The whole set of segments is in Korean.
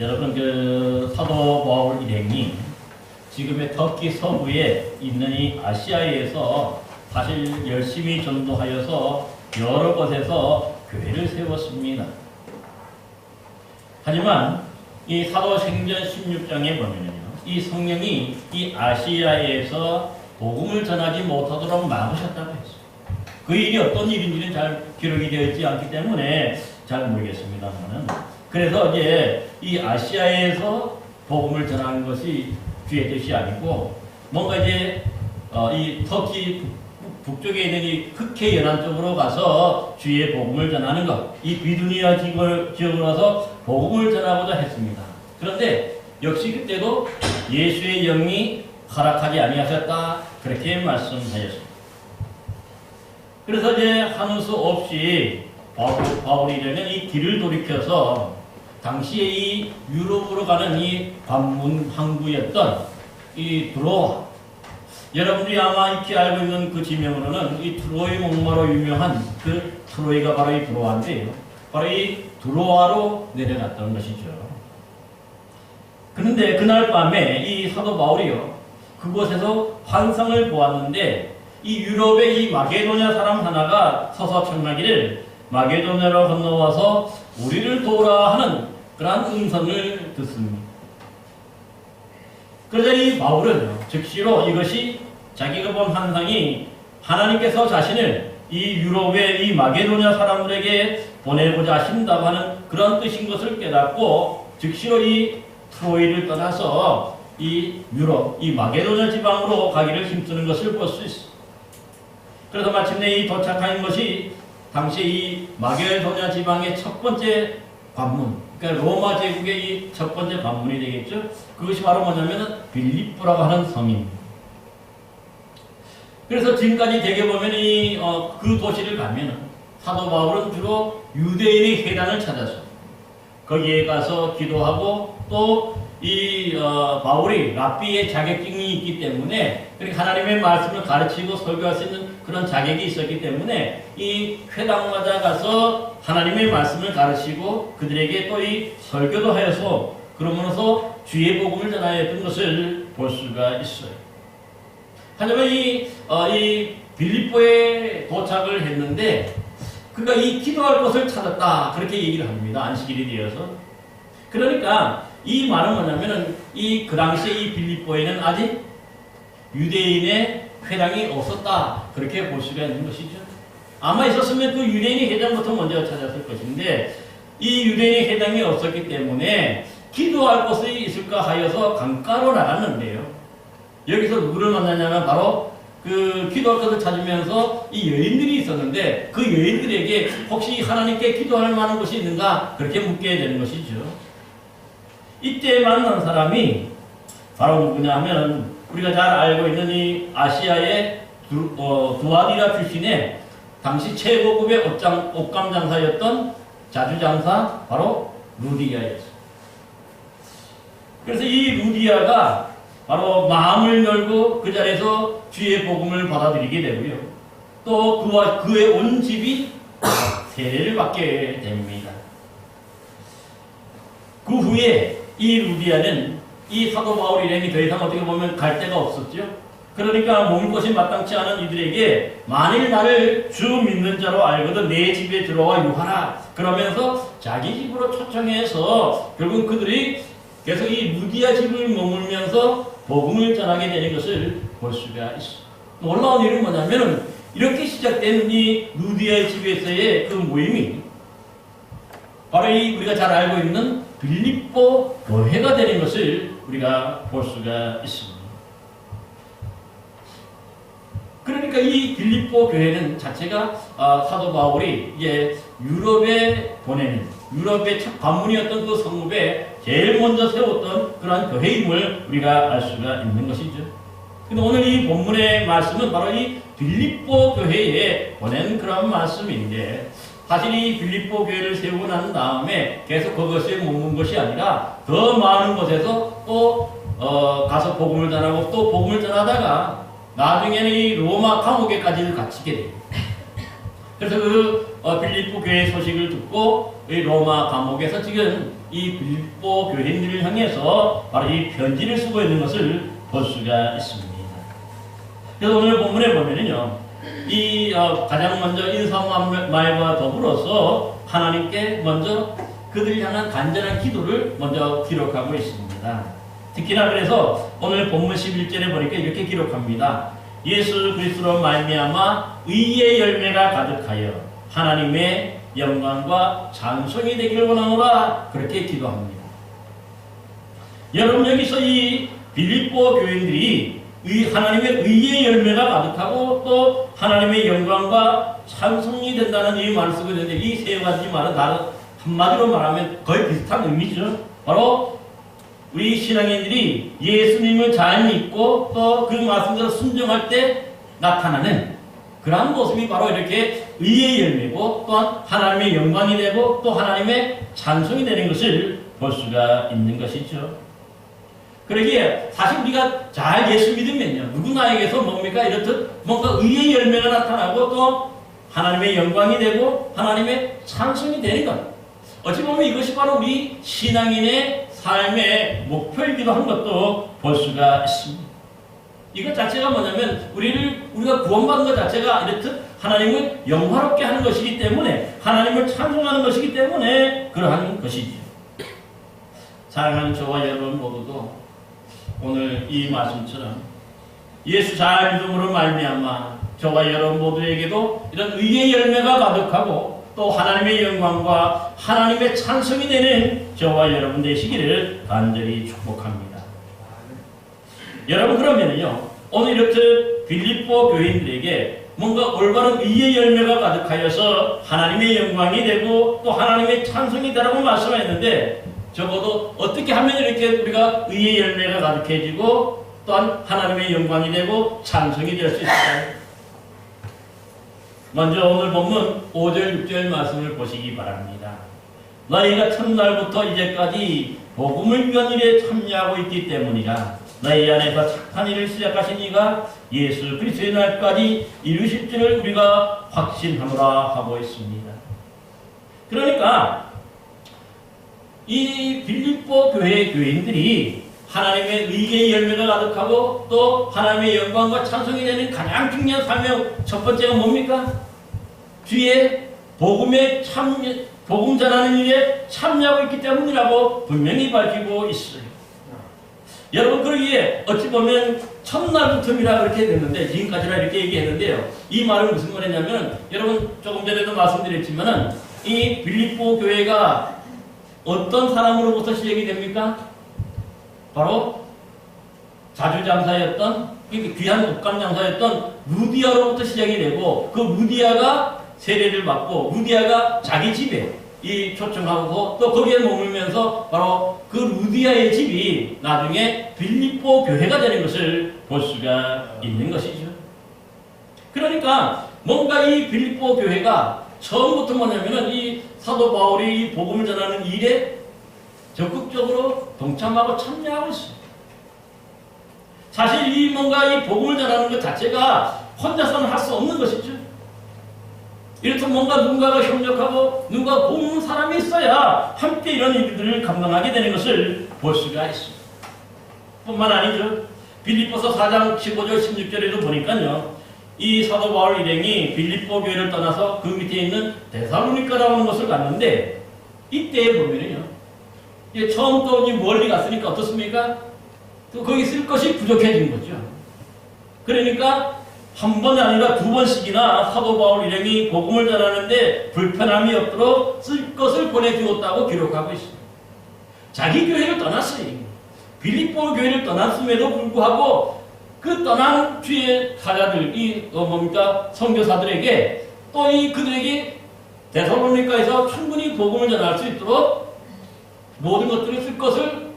여러분 사도 바울 일행이 지금의 터키 서부에 있는 이 아시아에서 사실 열심히 전도하여서 여러 곳에서 교회를 세웠습니다. 하지만 이 사도행전 16장에 보면요, 이 성령이 이 아시아에서 복음을 전하지 못하도록 막으셨다고 했어요. 그 일이 어떤 일인지는 잘 기록이 되어 있지 않기 때문에 잘 모르겠습니다만, 그래서 이제 이 아시아에서 복음을 전하는 것이 주의 뜻이 아니고, 뭔가 이제 이 터키 북쪽에 있는 이 흑해 연안 쪽으로 가서 주의 복음을 전하는 것, 이 비두니아 지역으로 가서 복음을 전하고자 했습니다. 그런데 역시 그때도 예수의 영이 허락하지 아니하셨다, 그렇게 말씀하셨습니다. 그래서 이제 하는 수 없이 바울이라는 이 길을 돌이켜서 당시에 이 유럽으로 가는 이 관문 항구였던 이 드로아, 여러분들이 아마 익히 알고 있는 그 지명으로는 이 트로이 목마로 유명한 그 트로이가 바로 이 드로아인데요. 바로 이 드로아로 내려갔다는 것이죠. 그런데 그날 밤에 이 사도 바울이요, 그곳에서 환상을 보았는데, 이 유럽의 이 마게도냐 사람 하나가 서서 청하기를 마게도냐로 건너와서 우리를 도우라 하는 그러한 음성을 듣습니다. 그러자 이 바울은 즉시로 이것이 자기가 본 환상이 하나님께서 자신을 이 유럽의 이 마게도냐 사람들에게 보내고자 하신다고 하는 그런 뜻인 것을 깨닫고 즉시로 이 트로이를 떠나서 이 유럽, 이 마게도냐 지방으로 가기를 힘쓰는 것을 볼 수 있습니다. 그래서 마침내 이 도착한 것이 당시 이 마게도냐 지방의 첫 번째 관문, 그러니까 로마 제국의 이 첫 번째 관문이 되겠죠. 그것이 바로 뭐냐면 빌립보라고 하는 성입니다. 그래서 지금까지 대개 보면 그 도시를 가면은 사도 바울은 주로 유대인의 회당을 찾아서 거기에 가서 기도하고, 또 바울이 랍비의 자격증이 있기 때문에, 그러니까 하나님의 말씀을 가르치고 설교할 수 있는 그런 자격이 있었기 때문에 이 회당마다 가서 하나님의 말씀을 가르치고 그들에게 또 이 설교도 하여서 그러면서 주의 복음을 전하였던 것을 볼 수가 있어요. 하지만 이 빌립보에 도착을 했는데 그가 이 기도할 곳을 찾았다, 그렇게 얘기를 합니다. 안식일이 되어서. 그러니까 이 말은 뭐냐면은 그 당시에 이 빌립보에는 아직 유대인의 회당이 없었다, 그렇게 볼 수가 있는 것이죠. 아마 있었으면 그 유대인의 회당부터 먼저 찾았을 것인데, 이 유대인의 회당이 없었기 때문에 기도할 곳이 있을까 하여서 강가로 나갔는데요. 여기서 누구를 만나냐면 바로 그 기도할 곳을 찾으면서 이 여인들이 있었는데, 그 여인들에게 혹시 하나님께 기도할 만한 곳이 있는가, 그렇게 묻게 되는 것이죠. 이때 만난 사람이 바로 누구냐 하면 우리가 잘 알고 있는 이 아시아의 두아디라 출신의 당시 최고급의 옷감 장사였던 자주장사, 바로 루디아였습니다. 그래서 이 루디아가 바로 마음을 열고 그 자리에서 주의 복음을 받아들이게 되고요, 또 그의 온 집이 세례를 받게 됩니다. 그 후에 이 루디아는 이 사도 바울 일행이 더 이상 어떻게 보면 갈 데가 없었죠. 그러니까 먹을 것이 마땅치 않은 이들에게 만일 나를 주 믿는 자로 알거든 내 집에 들어와 유하라, 그러면서 자기 집으로 초청해서 결국 그들이 계속 이 루디아 집을 머물면서 복음을 전하게 되는 것을 볼 수가 있습니다. 놀라운 일은 뭐냐면 이렇게 시작된 이 루디아의 집에서의 그 모임이 바로 우리가 잘 알고 있는 빌립보 교회가 되는 것을 우리가 볼 수가 있습니다. 그러니까 이 빌립보 교회는 자체가 사도 바울이 이제 유럽에 보내는, 유럽의 첫 관문이었던 그 성읍에 제일 먼저 세웠던 그러한 교회임을 우리가 알 수가 있는 것이죠. 근데 오늘 이 본문의 말씀은 바로 이 빌립보 교회에 보낸 그런 말씀인데, 사실 이 빌립보 교회를 세우고 난 다음에 계속 그것에 머문 것이 아니라 더 많은 곳에서 또 가서 복음을 전하고, 또 복음을 전하다가 나중에는 이 로마 감옥에까지 갇히게 돼요. 그래서 그 빌립보 교회 소식을 듣고 이 로마 감옥에서 지금 이 빌립보 교회인들을 향해서 바로 이 편지를 쓰고 있는 것을 볼 수가 있습니다. 그래서 오늘 본문에 보면은요, 이 가장 먼저 인사말과 더불어서 하나님께 먼저 그들을 향한 간절한 기도를 먼저 기록하고 있습니다. 특히나 그래서 오늘 본문 11절에 보니까 이렇게 기록합니다. 예수 그리스도로 말미암아 의의 열매가 가득하여 하나님의 영광과 찬송이 되기를 원하노라, 그렇게 기도합니다. 여러분, 여기서 이 빌립보 교인들이 하나님의 의의 열매가 가득하고 또 하나님의 영광과 찬송이 된다는 이 말을 쓰고 있는데, 이 세 가지 말은 다른 한마디로 말하면 거의 비슷한 의미죠. 바로 우리 신앙인들이 예수님을 잘 믿고 또 그 말씀대로 순종할 때 나타나는 그러한 모습이 바로 이렇게 의의 열매고 또한 하나님의 영광이 되고 또 하나님의 찬송이 되는 것을 볼 수가 있는 것이죠. 그러기에 사실 우리가 잘 예수 믿으면요, 누구나에게서 뭡니까? 이렇듯 뭔가 의의 열매가 나타나고 또 하나님의 영광이 되고 하나님의 찬송이 되는 것. 어찌 보면 이것이 바로 우리 신앙인의 삶의 목표이기도 한 것도 볼 수가 있습니다. 이것 자체가 뭐냐면 우리가 구원받은 것 자체가 이렇듯 하나님을 영화롭게 하는 것이기 때문에, 하나님을 찬송하는 것이기 때문에 그러한 것이죠. 사랑하는 저와 여러분 모두도 오늘 이 말씀처럼 예수 잘 믿음으로 말미암아 저와 여러분 모두에게도 이런 의의 열매가 가득하고 또 하나님의 영광과 하나님의 찬송이 되는 저와 여러분 되시기를 간절히 축복합니다. 여러분, 그러면은요, 오늘 이렇게 빌립보 교인들에게 뭔가 올바른 의의 열매가 가득하여서 하나님의 영광이 되고 또 하나님의 찬송이 되라고 말씀했는데, 적어도 어떻게 하면 이렇게 우리가 의의 열매가 가득해지고 또한 하나님의 영광이 되고 찬송이 될 수 있을까요? 먼저 오늘 본문 5절 6절 말씀을 보시기 바랍니다. 너희가 첫날부터 이제까지 복음을 위한 일에 참여하고 있기 때문이라. 너희 안에서 착한 일을 시작하신 이가 예수 그리스도의 날까지 이루실 줄을 우리가 확신하노라 하고 있습니다. 그러니까 이 빌립보 교회 교인들이 하나님의 의의 열매가 가득하고 또 하나님의 영광과 찬송이 되는 가장 중요한 사명 첫 번째가 뭡니까? 주의 복음에 복음 전하는 일에 참여하고 있기 때문이라고 분명히 밝히고 있어요. 여러분, 그러기에 어찌 보면 첫날부터입니다 그렇게 됐는데, 지금까지나 이렇게 얘기했는데요, 이 말은 무슨 말이냐면, 여러분 조금 전에도 말씀드렸지만은 이 빌립보 교회가 어떤 사람으로부터 시작이 됩니까? 바로 자주장사였던, 귀한 옷감 장사였던 루디아로부터 시작이 되고, 그 루디아가 세례를 받고 루디아가 자기 집에 이 초청하고 또 거기에 머물면서 바로 그 루디아의 집이 나중에 빌립보 교회가 되는 것을 볼 수가 있는 것이죠. 그러니까 뭔가 이 빌립보 교회가 처음부터 뭐냐면은 이 사도 바울이 이 복음을 전하는 일에 적극적으로 동참하고 참여하고 있어요. 사실 이 뭔가 이 복음을 전하는 것 자체가 혼자서는 할 수 없는 것이죠. 이렇듯 뭔가 누군가가 협력하고 누군가 돕는 사람이 있어야 함께 이런 일들을 감당하게 되는 것을 볼 수가 있습니다. 뿐만 아니죠. 빌립보서 4장 15절 16절에도 보니까요, 이 사도 바울 일행이 빌립보 교회를 떠나서 그 밑에 있는 데살로니가라는 곳을 갔는데, 이때 보면요, 처음 또 멀리 갔으니까 어떻습니까? 또 거기 쓸 것이 부족해진 거죠. 그러니까 한 번이 아니라 두 번씩이나 사도 바울 일행이 복음을 전하는데 불편함이 없도록 쓸 것을 보내주었다고 기록하고 있습니다. 자기 교회를 떠났어요. 빌립보 교회를 떠났음에도 불구하고 그 떠난 주의 사자들, 선교사들에게 또 그들에게 데살로니가에서 충분히 복음을 전할 수 있도록 모든 것들을 쓸 것을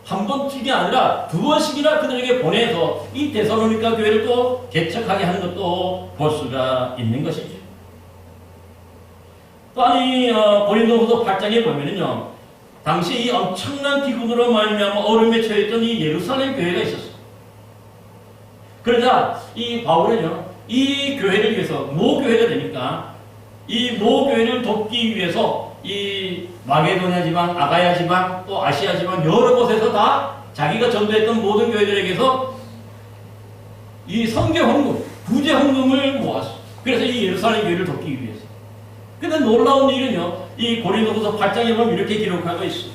한 번씩이 아니라 두 번씩이나 그들에게 보내서 이 데살로니가 교회를 또 개척하게 하는 것도 볼 수가 있는 것이죠. 또한 고린도후서 8장에 보면은요, 당시 이 엄청난 기근으로 말미암아 얼음에 처했던 이 예루살렘 교회가 있었어요. 그러자 이 바울은요, 이 교회를 위해서 모교회가 되니까 이 모교회를 돕기 위해서 이 마게도냐 지방, 아가야 지방, 또 아시아 지방 여러 곳에서 다 자기가 전도했던 모든 교회들에게서 이 선교 헌금, 구제 헌금을 모았어. 그래서 이 예루살렘 교회를 돕기 위해서. 근데 놀라운 일은요, 이 고린도후서 8장에 보면 이렇게 기록하고 있어.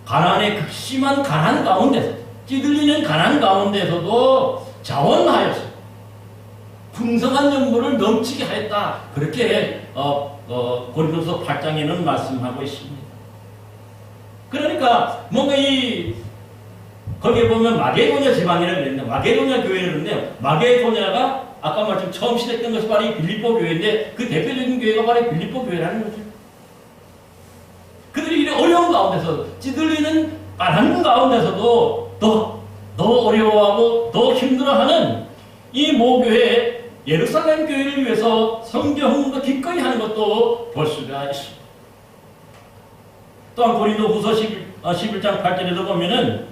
가난의 극심한 가난 가운데서, 찌들리는 가난 가운데서도 자원하여서 풍성한 연물을 넘치게 하였다. 그렇게 고린도서 8장에는 말씀하고 있습니다. 그러니까 뭔가 거기에 보면 마게도냐 지방이라고 그랬는데, 마게도냐 교회를 그랬는데, 마게도냐가 아까 말씀 처음 시작된 것이 바로 이 빌립보 교회인데, 그 대표적인 교회가 바로 이 빌립보 교회라는 거죠. 그들이 이런 어려운 가운데서, 찌들리는 가난 가운데서도 더 어려워하고 더 힘들어하는 이 모교회 예루살렘 교회를 위해서 선교 헌금도 기꺼이 하는 것도 볼 수가 있습니다. 또한 고린도후서 11장 8절에도 보면은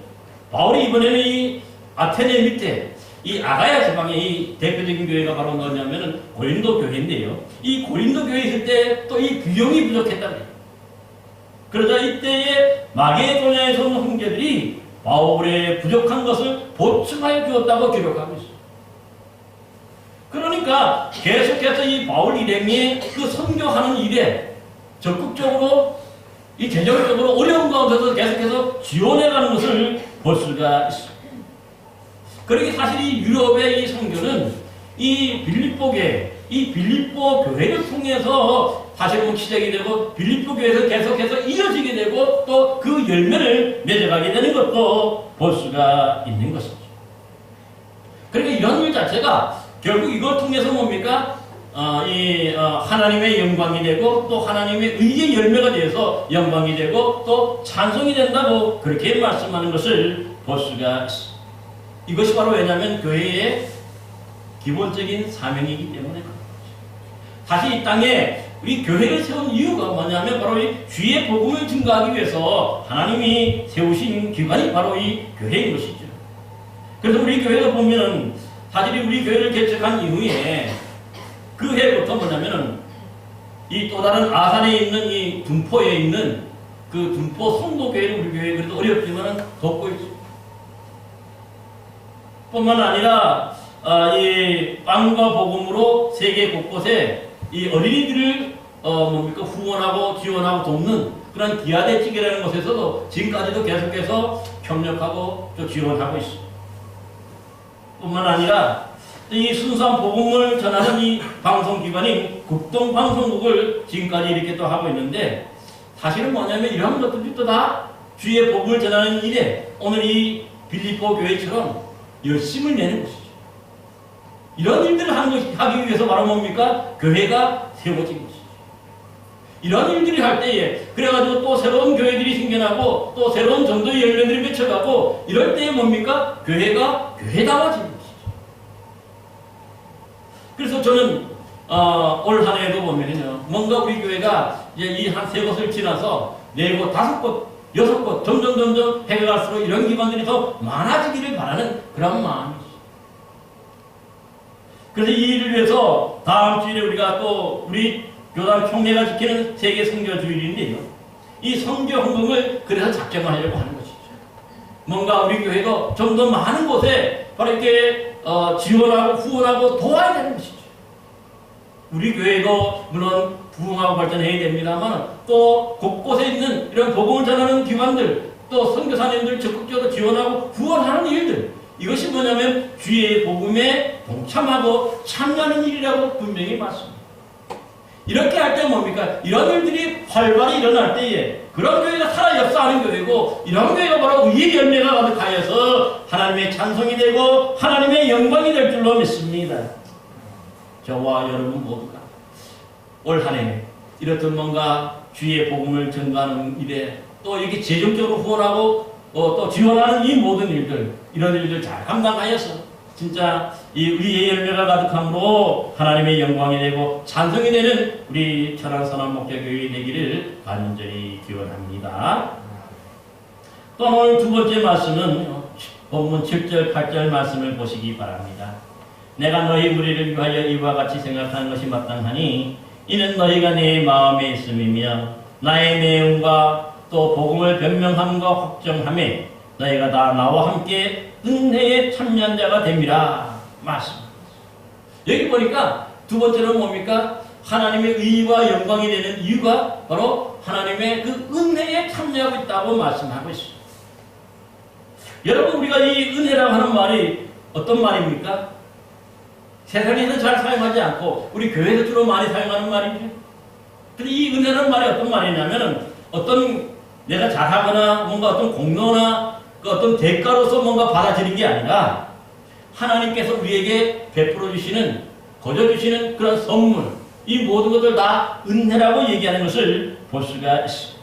바울이 이번에는 이 아테네 밑에 이 아가야 지방의 이 대표적인 교회가 바로 뭐냐면은 고린도 교회인데요. 이 고린도 교회 있을 때 또 이 비용이 부족했다 그래요. 그러자 이때에 마게도냐에서 온 형제들이 바울의 부족한 것을 보충하여 주었다고 기록하고 있어요. 그러니까 계속해서 이 바울 일행이 그 선교하는 일에 적극적으로 이 재정적으로 어려운 가운데서 계속해서 지원해가는 것을 볼 수가 있습니다. 그러기 사실 이 유럽의 이 선교는 이 빌립보 교회를 통해서 사실은 시작이 되고 빌립보 교회에서 계속해서 이어지게 되고 또 그 열매를 맺어가게 되는 것도 볼 수가 있는 것이죠. 그러니까 이런 일 자체가 결국 이걸 통해서 뭡니까? 하나님의 영광이 되고 또 하나님의 의의 열매가 되어서 영광이 되고 또 찬송이 된다고 그렇게 말씀하는 것을 볼 수가 있습니다. 이것이 바로 왜냐하면 교회의 기본적인 사명이기 때문에 그런 거죠. 다시 이 땅에 우리 교회를 세운 이유가 뭐냐면 바로 이 주의 복음을 증거하기 위해서 하나님이 세우신 기관이 바로 이 교회인 것이죠. 그래서 우리 교회도 보면은 사실 우리 교회를 개척한 이후에 그 해부터 뭐냐면은 이 또 다른 아산에 있는 이 둔포에 있는 그 둔포 성도교회를 우리 교회 그래도 어렵지만은 돕고 있죠. 뿐만 아니라 이 빵과 복음으로 세계 곳곳에 이 어린이들을 후원하고 지원하고 돕는 그런 디아데틱이라는 곳에서도 지금까지도 계속해서 협력하고 또 지원하고 있습니다. 뿐만 아니라 이 순수한 복음을 전하는 이 방송기관인 국동방송국을 지금까지 이렇게 또 하고 있는데, 사실은 뭐냐면 이런 것들이 또 다 주의 복음을 전하는 일에 오늘 이 빌립보 교회처럼 열심을 내는 것이죠. 이런 일들을 하기 위해서 바로 뭡니까? 교회가 세워진 것이죠. 이런 일들이 할 때에 그래가지고 또 새로운 교회들이 생겨나고 또 새로운 전도의 열매들이 맺혀가고 이럴 때에 뭡니까? 교회가 교회다워지는 것이죠. 그래서 저는 올 한 해도 보면요, 뭔가 우리 교회가 이제 이 한 세 곳을 지나서 네 곳, 다섯 곳, 여섯 곳 점점 해가 갈수록 이런 기관들이 더 많아지기를 바라는 그런 마음이죠. 그래서 이 일을 위해서 다음 주일에 우리가 또 우리 교단 총회가 지키는 세계 선교 주일인데요, 이 선교 헌금을 그래서 작정하려고 하는 것이죠. 뭔가 우리 교회도 좀 더 많은 곳에 바로 이렇게 지원하고 후원하고 도와야 되는 것이죠. 우리 교회도 물론 부흥하고 발전해야 됩니다만 또 곳곳에 있는 이런 복음을 전하는 기관들 또 선교사님들 적극적으로 지원하고 후원하는 일들, 이것이 뭐냐면 주의 복음에 동참하고 참여하는 일이라고 분명히 말씀합니다. 이렇게 할 때 뭡니까? 이런 일들이 활발히 일어날 때에 그런 교회가 살아 역사하는 교회고, 이런 교회가 바로 의의 열매가 가득하여서 하나님의 찬송이 되고 하나님의 영광이 될 줄로 믿습니다. 저와 여러분 모두가 올 한 해 이렇듯 뭔가 주의 복음을 전가하는 일에 또 이렇게 재정적으로 후원하고 또 지원하는 이 모든 일들, 이런 일들 잘 감당하여서 진짜 이 의의 열매가 가득함으로 하나님의 영광이 되고 찬송이 되는 우리 천안선한목자교회 되기를 간절히 기원합니다. 또 오늘 두 번째 말씀은 본문 7절 8절 말씀을 보시기 바랍니다. 내가 너희 무리를 위하여 이와 같이 생각하는 것이 마땅하니 이는 너희가 내 마음에 있음이며 나의 내용과 또 복음을 변명함과 확정함에 너희가 다 나와 함께 은혜에 참여한 자가 됨이라 말씀합니다. 여기 보니까 두 번째는 뭡니까? 하나님의 의와 영광이 되는 이유가 바로 하나님의 그 은혜에 참여하고 있다고 말씀하고 있습니다. 여러분, 우리가 이 은혜라고 하는 말이 어떤 말입니까? 세상에서 잘 사용하지 않고 우리 교회에서 주로 많이 사용하는 말이죠. 근데 이 은혜라는 말이 어떤 말이냐면은 어떤 내가 잘하거나 뭔가 어떤 공로나 그 어떤 대가로서 뭔가 받아들인 게 아니라 하나님께서 우리에게 베풀어 주시는, 거저 주시는 그런 선물, 이 모든 것들 다 은혜라고 얘기하는 것을 볼 수가 있습니다.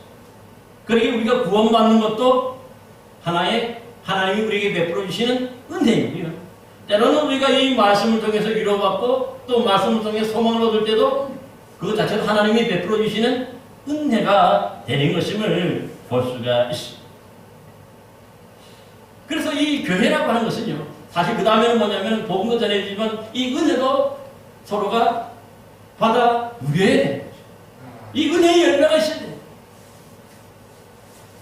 그러기에 우리가 구원받는 것도 하나님이 우리에게 베풀어 주시는 은혜이고요. 때로는 우리가 이 말씀을 통해서 위로받고 또 말씀을 통해 소망을 얻을 때도 그것 자체도 하나님이 베풀어 주시는 은혜가 되는 것임을 볼 수가 있습니다. 그래서 이 교회라고 하는 것은요, 사실 그 다음에는 뭐냐면 복음도 전해지지만 이 은혜도 서로가 받아 누려야 되는 거죠. 이 은혜의 열매가 있어야 돼요.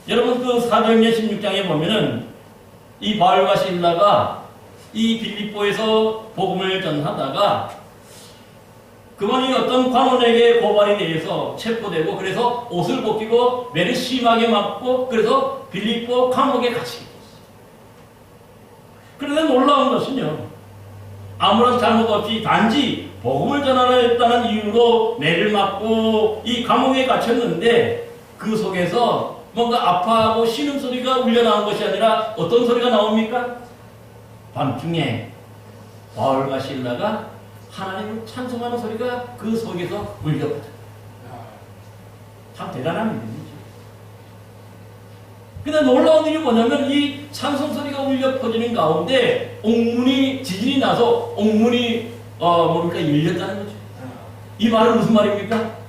여러분, 그 사도행전 16장에 보면은 이 바울과 실라가 이 빌립보에서 복음을 전하다가 그분이 어떤 관원에게 고발이 되어서 체포되고 그래서 옷을 벗기고 매를 심하게 맞고 그래서 빌립보 감옥에 갇히게 됐어요. 그런데 놀라운 것은요, 아무런 잘못 없이 단지 복음을 전하겠다는 이유로 매를 맞고 이 감옥에 갇혔는데 그 속에서 뭔가 아파하고 신음소리가 울려나온 것이 아니라 어떤 소리가 나옵니까? 밤중에 바울과 실라가 하나님을 찬송하는 소리가 그 속에서 울려버렸다. 참 대단한 일이죠. 근데 놀라운 일이 뭐냐면 이 찬송 소리가 울려 퍼지는 가운데 옥문이 지진이 나서 옥문이 열렸다는 거죠. 이 말은 무슨 말입니까?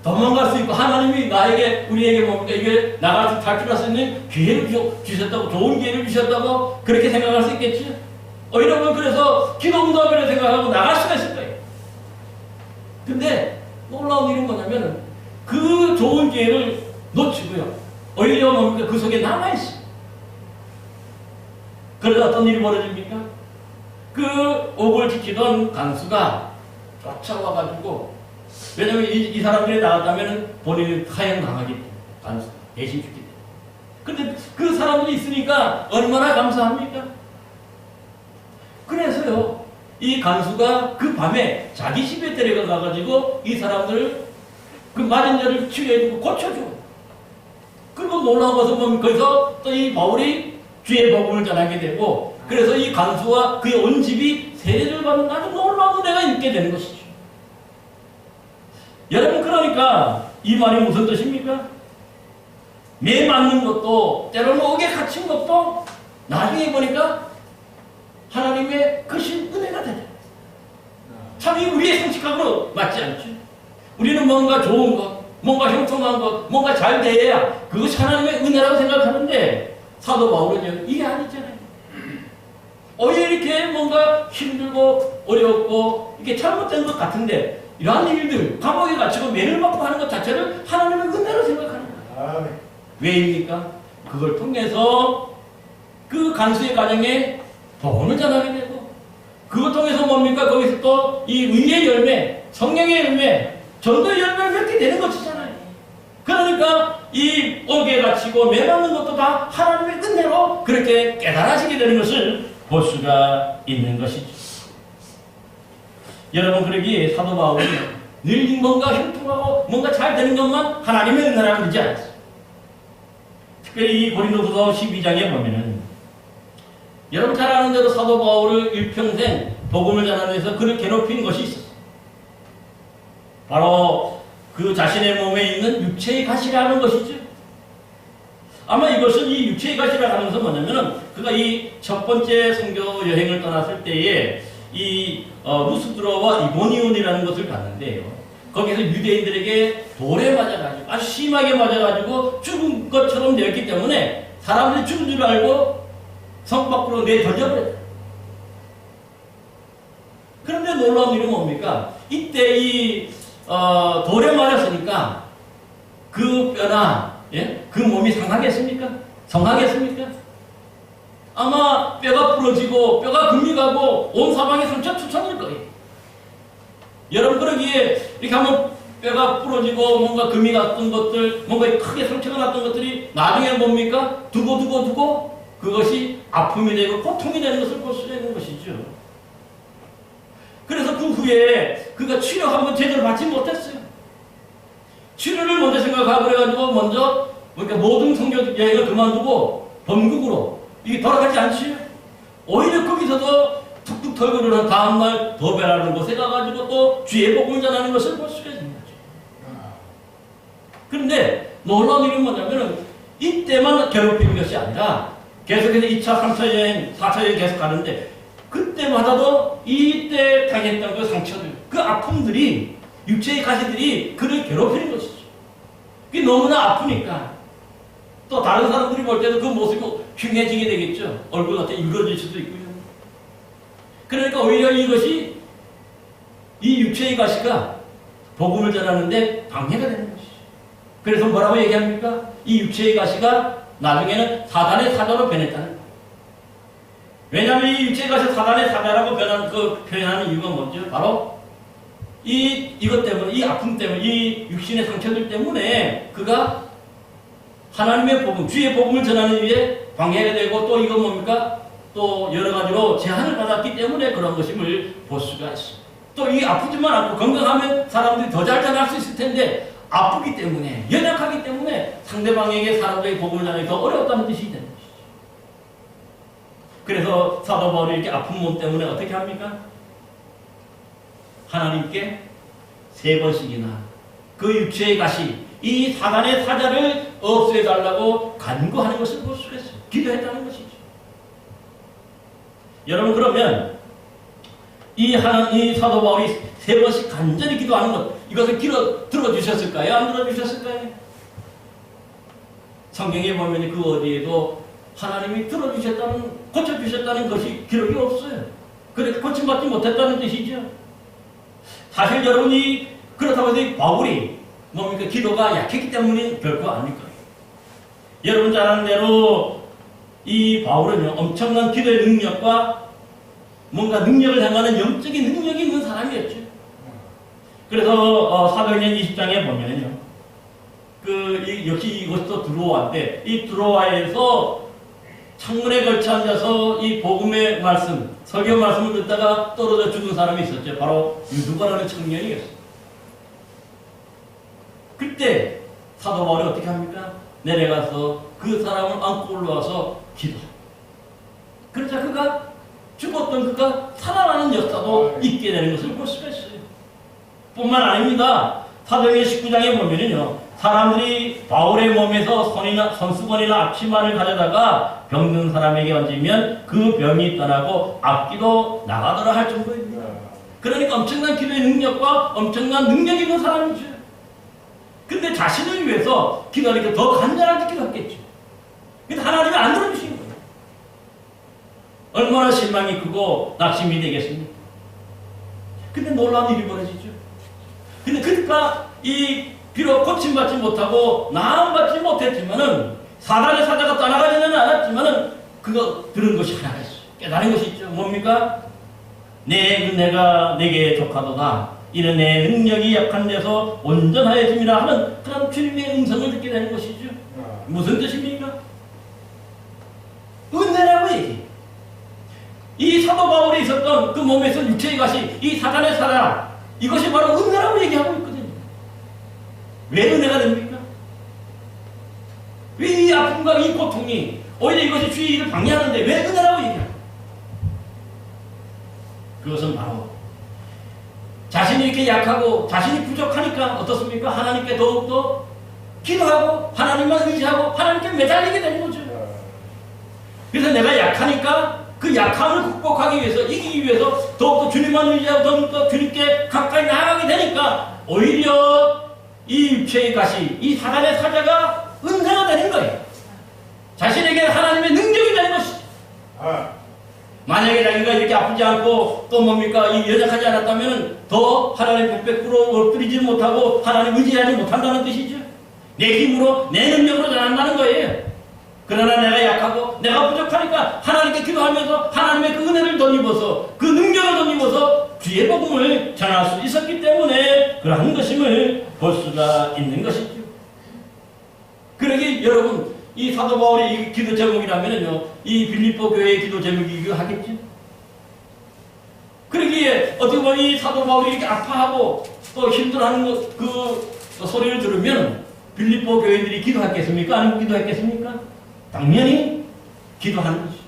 도망갈 수 있고 하나님이 우리에게 뭡니까? 이게 나갈 수 탈출할 수 있는 기회를 주셨다고, 좋은 기회를 주셨다고 그렇게 생각할 수 있겠죠. 여러분, 그래서 기도 응답이라 생각하고 나갈 수가 있을 거예요. 근데 놀라운 일은 뭐냐면 그 좋은 기회를 놓치고요, 오히려 뭡니까? 그 속에 남아있어요. 그래서 어떤 일이 벌어집니까? 그 옥을 지키던 간수가 쫓아와가지고, 왜냐면 이 사람들이 나갔다면 본인이 타협당하기 때문에 간수 대신 죽기 때문에. 근데 그 사람들이 있으니까 얼마나 감사합니까? 그래서요, 이 간수가 그 밤에 자기 집에 데려가 가지고 이 사람들을 그 맞은 자를 치료해주고 고쳐줘. 그리고 놀라운 것은 보면 거기서 또 이 바울이 주의 복음을 전하게 되고, 그래서 이 간수와 그의 온 집이 세례를 받는 아주 놀라운 은혜가 있게 되는 것이죠. 여러분, 그러니까 이 말이 무슨 뜻입니까? 매 맞는 것도, 때로는 옥에 갇힌 것도 나중에 보니까 하나님의 크신 은혜가 되죠. 참 이 우리의 상식하고는 맞지 않죠. 우리는 뭔가 좋은 것, 뭔가 형통한 것, 뭔가 잘 돼야 그것이 하나님의 은혜라고 생각하는데 사도 바울은요, 이게 아니잖아요. 오히려 이렇게 뭔가 힘들고 어렵고 이렇게 잘못된 것 같은데 이러한 일들, 감옥에 갇히고 매를 맞고 하는 것 자체를 하나님의 은혜로 생각하는 거예요. 왜입니까? 그걸 통해서 그 간수의 가정에 복음을 전하게 되고, 그것 통해서 뭡니까? 거기서 또 이 의의 열매, 성령의 열매, 전도의 열매를 맺게 되는 것이잖아요. 그러니까 이 옥에 갇히고 매 맞는 것도 다 하나님의 은혜로 그렇게 깨달아지게 되는 것을 볼 수가 있는 것이죠. 여러분, 그러기에 사도 바울은 늘 뭔가 형통하고 뭔가 잘 되는 것만 하나님의 은혜라고 그러지 않았어요. 특별히 이 고린도후서 12장에 보면은 여러분 잘 아는 대로 사도 바울을 일평생 복음을 전하기 위해서 그를 괴롭힌 것이 있었어요. 바로 그 자신의 몸에 있는 육체의 가시라는 것이죠. 아마 이것은 이 육체의 가시라고 하는 것은 뭐냐면은 그가 이 첫 번째 선교 여행을 떠났을 때에 이 루스드로와 이고니온이라는 것을 갔는데요. 거기서 유대인들에게 돌에 맞아가지고 아주 심하게 맞아가지고 죽은 것처럼 되었기 때문에 사람들이 죽은 줄 알고 성 밖으로 내던져버렸다. 그런데 놀라운 일은 뭡니까? 이때 돌에 맞았으니까 그 뼈나 그 몸이 상하겠습니까? 성하겠습니까? 아마 뼈가 부러지고 뼈가 금이 가고 온 사방에 상처 투성일 거예요. 여러분 그러기에 이렇게 하면 뼈가 부러지고 뭔가 금이 갔던 것들, 뭔가 크게 상처가 났던 것들이 나중에 뭡니까? 두고 그것이 아픔이 되고 고통이 되는 것을 볼 수 있는 것이죠. 그래서 그 후에 그가 치료 한번 제대로 받지 못했어요. 치료를 먼저 생각하고 그래가지고 먼저 그러니까 모든 성교 여행을 그만두고 범국으로 이게 돌아가지 않지요. 오히려 거기서도 툭툭 털고를 한 다음날 도배라는 곳에 가가지고 또 주의 복음을 전하는 것을 볼 수가 있는 거죠. 그런데 놀라운 일은 뭐냐면 이때만 괴롭히는 것이 아니라 계속해서 2차, 3차 여행, 4차 여행 계속 가는데 그때마다도 이때 당했던 그 상처들, 그 아픔들이 육체의 가시들이 그를 괴롭히는 것이죠. 그게 너무나 아프니까 또 다른 사람들이 볼 때도 그 모습이 흉해지게 되겠죠. 얼굴 같아 일그러질 수도 있고요. 그러니까 오히려 이것이 이 육체의 가시가 복음을 전하는데 방해가 되는 것이죠. 그래서 뭐라고 얘기합니까? 이 육체의 가시가 나중에는 사단의 사자로 변했다는 거예요. 왜냐하면 이 육체의 가시 사단의 사자라고 표현하는 이유가 뭔지 바로 이것 때문에, 이 아픔 때문에, 이 육신의 상처들 때문에 그가 하나님의 복음, 주의 복음을 전하는 일에 방해가 되고 또 이건 뭡니까? 또 여러 가지로 제한을 받았기 때문에 그런 것임을 볼 수가 있습니다. 또 이 아프지만 않고 건강하면 사람들이 더 잘 전할 수 있을 텐데 아프기 때문에, 연약하기 때문에 상대방에게 사람들의 복음을 전하기 더 어려웠다는 뜻이 되는 것이죠. 그래서 사도 바울이 이렇게 아픈 몸 때문에 어떻게 합니까? 하나님께 3번씩이나 그 육체의 가시, 이 사단의 사자를 없애달라고 간구하는 것을 볼 수가 있어요. 기도했다는 것이죠. 여러분 그러면 이 사도 바울이 3번씩 간절히 기도하는 것, 이것을 들어주셨을까요? 안 들어주셨을까요? 성경에 보면 그 어디에도 하나님이 들어주셨다는, 고쳐주셨다는 것이 기록이 없어요. 그래서 고침받지 못했다는 뜻이죠. 사실 여러분이 그렇다고 해서 바울이 뭡니까? 기도가 약했기 때문이 결코 아닐 거예요. 여러분 잘 아는 대로 이 바울은요, 엄청난 기도의 능력과 뭔가 능력을 행하는 영적인 능력이 있는 사람이었죠. 그래서 사도행전 20장에 보면요, 역시 이것도 드로아인데 이 드로아에서 창문에 걸쳐 앉아서 이 복음의 말씀, 설교 말씀을 듣다가 떨어져 죽은 사람이 있었죠. 바로 유두가라는 청년이었어요. 그때 사도 바울이 어떻게 합니까? 내려가서 그 사람을 안고 올라와서 기도합니다. 그러자 그가 죽었던 그가 살아나는 역사도 있게 되는 것을 볼 수가 있어요. 뿐만 아닙니다. 사도행전 19장에 보면은요, 사람들이 바울의 몸에서 손수건이나 앞치마를 가져다가 병든 사람에게 얹으면 그 병이 떠나고 악기도 나가더라 할 정도입니다. 그러니까 엄청난 기도의 능력과 엄청난 능력이 있는 사람이죠. 근데 자신을 위해서 기도하니까 더 간절하게 기도했겠죠. 근데 하나님이 안 들어주신 거예요. 얼마나 실망이 크고 낙심이 되겠습니까? 근데 놀라운 일이 벌어지죠. 근데 그러니까 비록 고침받지 못하고 나음받지 못했지만은 사단의 사자가 떠나가지는 않았지만은 그거 들은 것이 하나가 있어요. 깨달은 것이 있죠. 뭡니까? 내 은혜가 내게 족하도다. 이는 내 능력이 약한 데서 온전하여짐이라 하는 그런 주님의 음성을 듣게 되는 것이죠. 무슨 뜻입니까? 은혜라고 얘기해요. 이 사도 바울이 있었던 그 몸에서 육체의 가시, 이 사단의 사자, 이것이 바로 은혜라고 얘기하고 있거든요. 왜 은혜가 됩니까? 왜 이 아픔과 이 고통이 오히려 이것이 주의 일을 방해하는데 왜 은혜라고 얘기합니까? 그것은 바로 자신이 이렇게 약하고 자신이 부족하니까 어떻습니까? 하나님께 더욱더 기도하고 하나님만 의지하고 하나님께 매달리게 되는 거죠. 그래서 내가 약하니까 그 약함을 극복하기 위해서, 이기기 위해서 더욱더 주님만 의지하고 더욱더 주님께 가까이 나아가게 되니까 오히려 이 육체의 가시, 이 사단의 사자가 은혜가 되는 거예요. 자신에게 하나님의 능력이 되는 것이죠. 만약에 자기가 이렇게 아픈 아프지 않고 또 뭡니까 이 연약하지 않았다면 더 하나님 백백 뿌리지 못하고 하나님 의지하지 못한다는 뜻이죠. 내 힘으로 내 능력으로 잘한다는 거예요. 그러나 내가 약하고 내가 부족하니까 하나님께 기도하면서 하나님의 그 은혜를 덧입어서 그 능력을 덧입어서 주의 복음을 전할 수 있었기 때문에 그러한 것임을 볼 수가 있는 것이죠. 그러기 여러분 이 사도 바울의 이 기도 제목이라면요 이 빌립보 교회의 기도 제목이기도 하겠죠. 그러기에 어떻게 보면 이 사도 바울이 이렇게 아파하고 또 힘들어하는 그 소리를 들으면 빌립보 교회들이 기도했겠습니까? 아니면 기도했겠습니까? 당연히 기도하는 것이죠.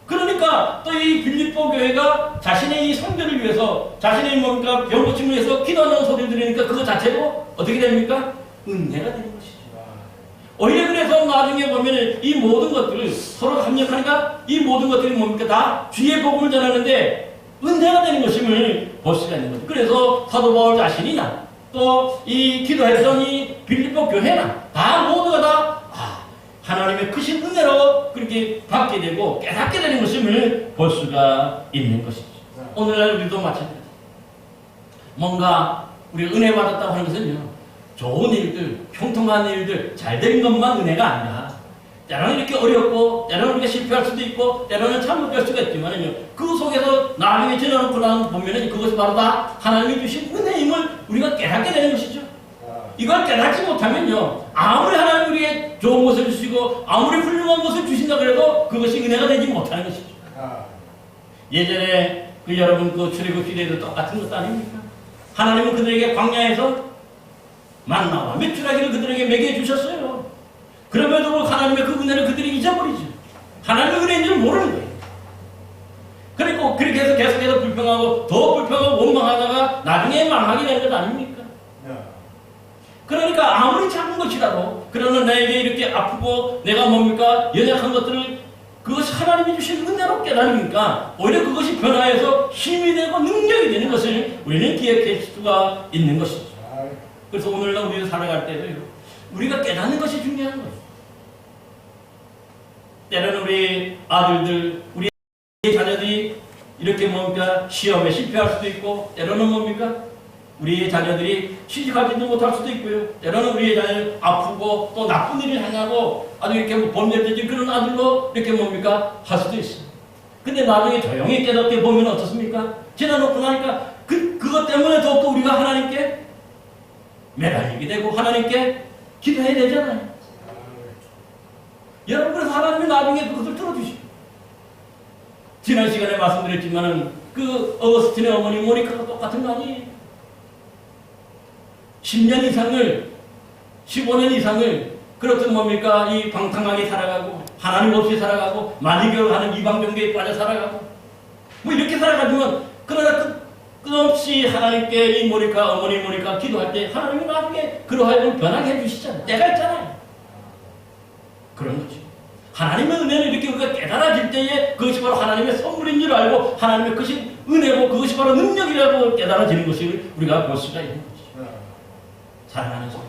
그러니까 또 이 빌립보 교회가 자신의 이 성전을 위해서 자신의 뭔가 병 고침을 위해서 기도하는 소리를 들으니까 그거 자체로 어떻게 됩니까? 은혜가 되는 것이죠. 오히려 그래서 나중에 보면 이 모든 것들을 서로 합력하니까 이 모든 것들이 뭡니까? 다 주의 복음을 전하는데 은혜가 되는 것임을 볼 수가 있는 거죠. 그래서 사도 바울 자신이나 또 이 기도했던 이 빌립보 교회나 다 모두가 다 하나님의 크신 은혜로 그렇게 받게 되고 깨닫게 되는 것임을 볼 수가 있는 것이죠. 오늘날 우리도 마찬가지입니다. 뭔가 우리가 은혜 받았다고 하는 것은요 좋은 일들, 형통한 일들, 잘된 것만 은혜가 아니라 때로는 이렇게 어렵고 때로는 우리가 실패할 수도 있고 때로는 참못할 수가 있지만은요 그 속에서 나중에 지나놓고 나면 보면은 그것이 바로 다 하나님이 주신 은혜임을 우리가 깨닫게 되는 것이죠. 이걸 깨닫지 못하면요 아무리 하나님 우리에게 좋은 것을 주시고 아무리 훌륭한 것을 주신다 그래도 그것이 은혜가 되지 못하는 것이죠. 예전에 그 여러분 그 출애굽 시대에도 똑같은 것도 아닙니까? 하나님은 그들에게 광야에서 만나와 메추라기를 그들에게 먹여 주셨어요. 그럼에도 하나님의 그 은혜를 그들이 잊어버리죠. 하나님의 은혜인 줄 모르는 거예요. 그리고 그렇게 해서 계속해서 불평하고 더 불평하고 원망하다가 나중에 망하게 되는 것 아닙니까? 그러니까 아무리 작은 것이라도 그러나 나에게 이렇게 아프고 내가 뭡니까 연약한 것들을 그것이 하나님이 주신 은혜로 깨달으니까 오히려 그것이 변화해서 힘이 되고 능력이 되는 것을 우리는 기억할 수가 있는 것이죠. 그래서 오늘날 우리가 살아갈 때도요 우리가 깨닫는 것이 중요한 거예요. 때로는 우리 아들들 우리 자녀들이 이렇게 뭡니까 시험에 실패할 수도 있고 때로는 뭡니까 우리의 자녀들이 취직하지도 못할 수도 있고요. 때로는 우리의 자녀들 아프고 또 나쁜 일을 하냐고 아주 이렇게 범죄되지 그런 아들로 이렇게 뭡니까 할 수도 있어요. 근데 나중에 조용히 깨닫게 보면 어떻습니까? 지나놓고 나니까 그것 때문에 더욱더 우리가 하나님께 매달리게 되고 하나님께 기도해야 되잖아요. 여러분 그래서 하나님이 나중에 그것을 들어주시고 지난 시간에 말씀드렸지만은 그 어거스틴의 어머니 모니카가 똑같은 거 아니에요? 10년 이상을 15년 이상을 그렇든 뭡니까 이 방탕하게 살아가고 하나님 없이 살아가고 만이교하는 이방종교에 빠져 살아가고 뭐 이렇게 살아가지만 그러나 끝없이 하나님께 이 모니카 어머니 모니카 기도할 때 하나님이 나중에 그러하여금 변하게 해주시잖아요. 때가 있잖아요. 그런 거죠. 하나님의 은혜는 이렇게 우리가 깨달아질 때에 그것이 바로 하나님의 선물인 줄 알고 하나님의 그것이 은혜고 그것이 바로 능력이라고 깨달아지는 것을 우리가 볼 수가 있는 거죠. 사랑하는 성도.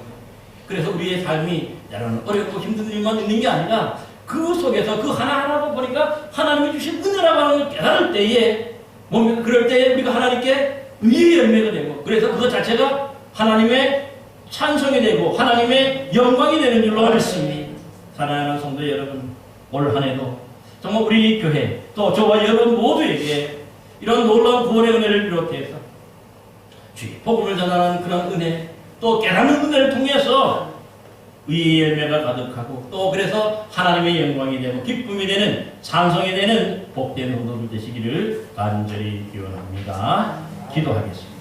그래서 우리의 삶이 때로는 어렵고 힘든 일만 있는 게 아니라 그 속에서 그 하나하나도 보니까 하나님이 주신 은혜라고 하는 걸 깨달을 때에 뭡니까? 그럴 때에 우리가 하나님께 의의 열매가 되고 그래서 그것 자체가 하나님의 찬송이 되고 하나님의 영광이 되는 줄로 믿습니다. 사랑하는 성도 여러분, 올 한 해도 정말 우리 교회 또 저와 여러분 모두에게 이런 놀라운 구원의 은혜를 비롯해서 주의 복음을 전하는 그런 은혜 또 깨닫는 은혜를 통해서 의의 열매가 가득하고 또 그래서 하나님의 영광이 되고 기쁨이 되는 찬송이 되는 복된 후도들 되시기를 간절히 기원합니다. 기도하겠습니다.